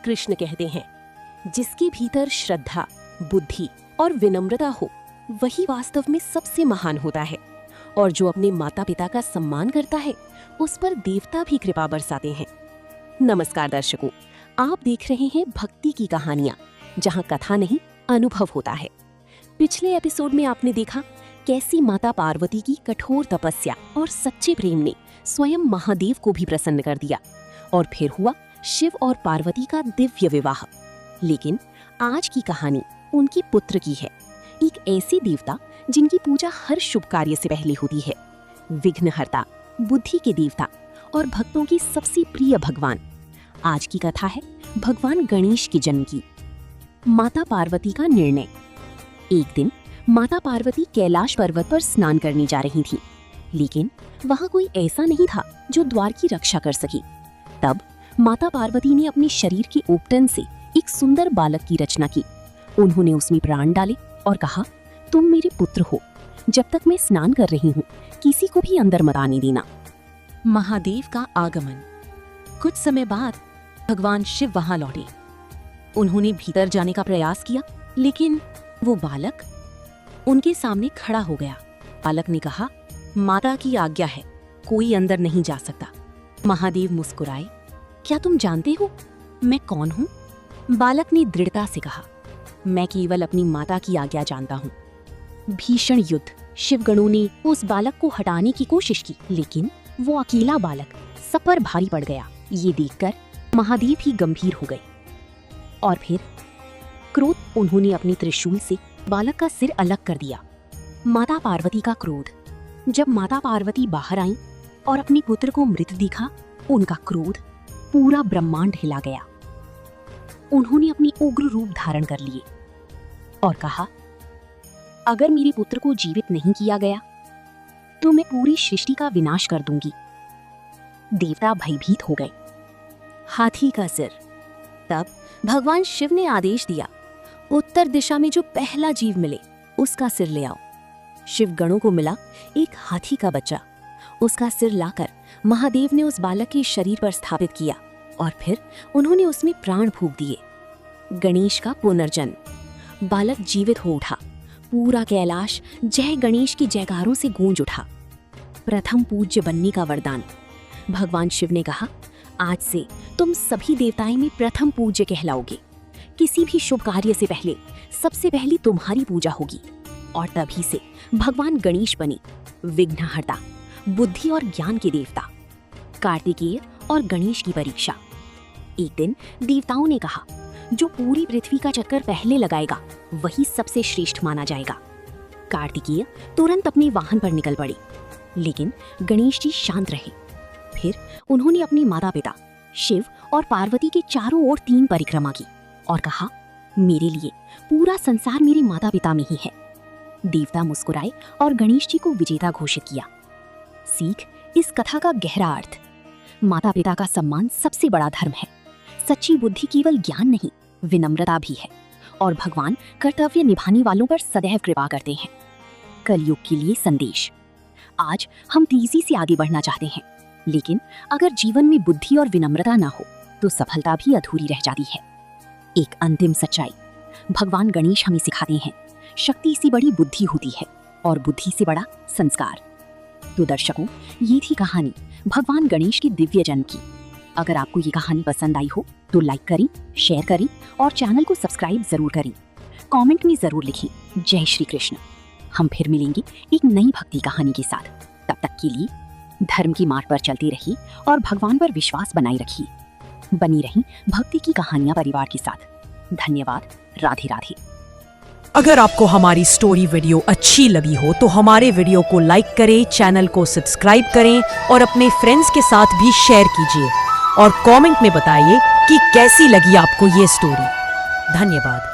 कृष्ण कहते हैं, जिसके भीतर श्रद्धा, बुद्धि और विनम्रता हो वही वास्तव में सबसे महान होता है। और जो अपने माता पिता का सम्मान करता है उस पर देवता भी कृपा बरसाते हैं। नमस्कार दर्शकों, आप देख रहे हैं भक्ति की कहानियां, जहां कथा नहीं अनुभव होता है। पिछले एपिसोड में आपने देखा कैसी माता पार्वती की कठोर तपस्या और सच्चे प्रेम ने स्वयं महादेव को भी प्रसन्न कर दिया, और फिर हुआ शिव और पार्वती का दिव्य विवाह। लेकिन आज की कहानी उनकी पुत्र की है, एक ऐसे देवता जिनकी पूजा हर शुभ कार्य से पहले होती है, विघ्नहर्ता, बुद्धि के देवता और भक्तों की सबसे प्रिय भगवान। आज की कथा है भगवान गणेश के जन्म की। माता पार्वती का निर्णय। एक दिन माता पार्वती कैलाश पर्वत पर स्नान करने जा रही थी, लेकिन वहां कोई ऐसा नहीं था जो द्वार की रक्षा कर सके। तब माता पार्वती ने अपने शरीर के ओपटन से एक सुंदर बालक की रचना की। उन्होंने उसमें प्राण डाले और कहा, तुम मेरे पुत्र हो। जब तक मैं स्नान कर रही हूँ किसी को भी अंदर मत आने देना। महादेव का आगमन। कुछ समय बाद भगवान शिव वहां लौटे। उन्होंने भीतर जाने का प्रयास किया, लेकिन वो बालक उनके सामने खड़ा हो गया। बालक ने कहा, माता की आज्ञा है, कोई अंदर नहीं जा सकता। महादेव मुस्कुराए, क्या तुम जानते हो मैं कौन हूँ? बालक ने दृढ़ता से कहा, मैं केवल अपनी माता की आज्ञा जानता हूँ। भीषण युद्ध। शिवगणों ने उस बालक को हटाने की कोशिश की, लेकिन वो अकेला बालक सब पर भारी पड़ गया। ये देखकर महादेव ही गंभीर हो गए और फिर क्रोध उन्होंने अपने त्रिशूल से बालक का सिर अलग कर दिया। माता पार्वती का क्रोध। जब माता पार्वती बाहर आईं और अपने पुत्र को मृत देखा, उनका क्रोध पूरा ब्रह्मांड हिला गया। उन्होंने अपनी उग्र रूप धारण कर लिए और कहा, अगर मेरे पुत्र को जीवित नहीं किया गया तो मैं पूरी सृष्टि का विनाश कर दूंगी। देवता भयभीत हो गए। हाथी का सिर। तब भगवान शिव ने आदेश दिया, उत्तर दिशा में जो पहला जीव मिले उसका सिर ले आओ। शिव गणों को मिला एक हाथी का बच्चा। उसका सिर लाकर महादेव ने उस बालक के शरीर पर स्थापित किया और फिर उन्होंने उसमें प्राण फूंक दिए। गणेश का पुनर्जन्म। बालक जीवित हो उठा। पूरा कैलाश जय गणेश की जयकारों से गूंज उठा। प्रथम पूज्य बनने का वरदान। भगवान शिव ने कहा, आज से तुम सभी देवताएं में प्रथम पूज्य कहलाओगे। किसी भी शुभ कार्य से पहले सबसे पहले तुम्हारी पूजा होगी। और तभी से भगवान गणेश बने, विघ्नहर्ता, बुद्धि और ज्ञान के देवता। कार्तिकेय और गणेश की परीक्षा। एक दिन देवताओं ने कहा, जो पूरी पृथ्वी का चक्कर पहले लगाएगा वही सबसे श्रेष्ठ माना जाएगा। कार्तिकेय तुरंत अपने वाहन पर निकल पड़े, लेकिन गणेश जी शांत रहे। फिर उन्होंने अपने माता पिता शिव और पार्वती के चारों ओर 3 परिक्रमा की और कहा, मेरे लिए पूरा संसार मेरे माता पिता में ही है। देवता मुस्कुराए और गणेश जी को विजेता घोषित किया। सीख इस कथा का गहरा अर्थ। माता पिता का सम्मान सबसे बड़ा धर्म है। सच्ची बुद्धि केवल ज्ञान नहीं, विनम्रता भी है। और भगवान कर्तव्य निभाने वालों पर सदैव कृपा करते हैं। कलयुग के लिए संदेश। आज हम तेजी से आगे बढ़ना चाहते हैं, लेकिन अगर जीवन में बुद्धि और विनम्रता ना हो तो सफलता भी अधूरी रह जाती है। एक अंतिम सच्चाई। भगवान गणेश हमें सिखाते हैं, शक्ति से बड़ी बुद्धि होती है और बुद्धि से बड़ा संस्कार। तो दर्शकों, ये थी कहानी भगवान गणेश के दिव्य जन्म की। अगर आपको ये कहानी पसंद आई हो तो लाइक करें, शेयर करें और चैनल को सब्सक्राइब जरूर करें। कमेंट में जरूर लिखें, जय श्री कृष्ण। हम फिर मिलेंगे एक नई भक्ति कहानी के साथ। तब तक के लिए धर्म की मार्ग पर चलते रहिए और भगवान पर विश्वास बनाए रखिए। बनी रही भक्ति की कहानियां परिवार के साथ। धन्यवाद। राधे राधे। अगर आपको हमारी स्टोरी वीडियो अच्छी लगी हो तो हमारे वीडियो को लाइक करें, चैनल को सब्सक्राइब करें और अपने फ्रेंड्स के साथ भी शेयर कीजिए। और कमेंट में बताइए कि कैसी लगी आपको ये स्टोरी। धन्यवाद।